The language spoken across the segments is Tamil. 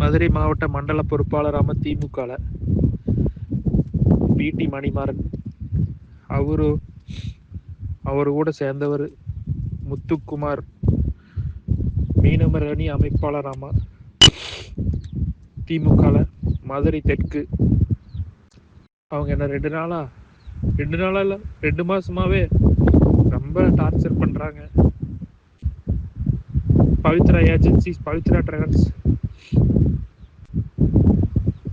மதுரை மாவட்ட மண்டல பொறுப்பாளராம திமுகல பிடி மணிமாறன், அவரு கூட சேர்ந்தவர் முத்துக்குமார், மீனவர் அணி அமைப்பாளராமா திமுகல மதுரை தெற்கு. அவங்க என்ன 2 நாளா இல்ல 2 மாசமாவே ரொம்ப டார்ச்சர் பண்றாங்க. பவித்ரா ஏஜென்சிஸ், பவித்ரா டிராவல்ஸ்,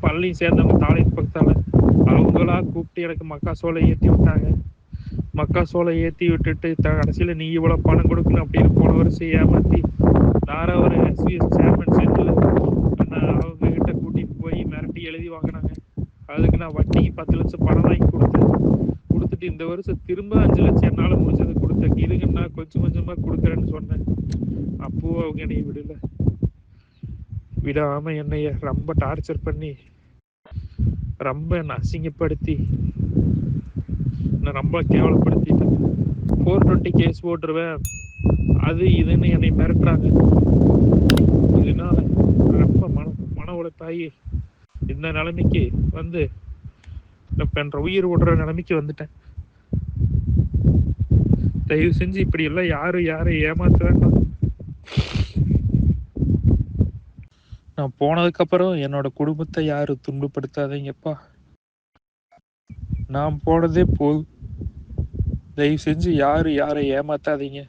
பழனி சேர்ந்தவங்க தாலின் பக்கத்தால அவங்களா கூப்பிட்டு எனக்கு மக்காசோலை ஏற்றி விட்டாங்க. மக்காசோலை ஏற்றி விட்டுட்டு கடைசியில நீ இவ்வளவு பணம் கொடுக்கணும் அப்படின்னு போன வருஷம் ஏமாத்தி வேற ஒரு எஸ்பிஎஸ் சேர்மன் சென்டில் அவங்க கிட்ட கூட்டிட்டு போய் மிரட்டி எழுதி வாங்கினாங்க. அதுக்கு நான் வட்டிக்கு 10 லட்சம் பணம் வாங்கி கொடுத்துட்டு இந்த வருஷம் திரும்ப 5 லட்சம் என்னால முடிஞ்சது கொடுத்தேன். இருங்கன்னா கொஞ்சம் கொஞ்சமா கொடுக்குறேன்னு சொன்னேன். அப்போ அவங்க என்னைய விடாம என்னைய ரொம்ப டார்ச்சர் பண்ணி ரொம்ப என்னை அசிங்கப்படுத்தி ரொம்ப கேவலப்படுத்திட்டு 420 கேஸ் போட்டுருவேன் அது இதுன்னு என்னை மிரட்டுறாங்க. இதனால ரொம்ப மன உழைப்பாகி இந்த நிலைமைக்கு வந்து என்ற உயிர் விடுற நிலைமைக்கு வந்துட்டேன். தயவு செஞ்சு இப்படி எல்லாம் யாரை ஏமாத்த வேண்டாம். நான் போனதுக்கு அப்புறம் என்னோட குடும்பத்தை யாரும் துன்பப்படுத்தாதீங்கப்பா. நான் போனதே போதும். தயவு செஞ்சு யாரை ஏமாத்தாதீங்க.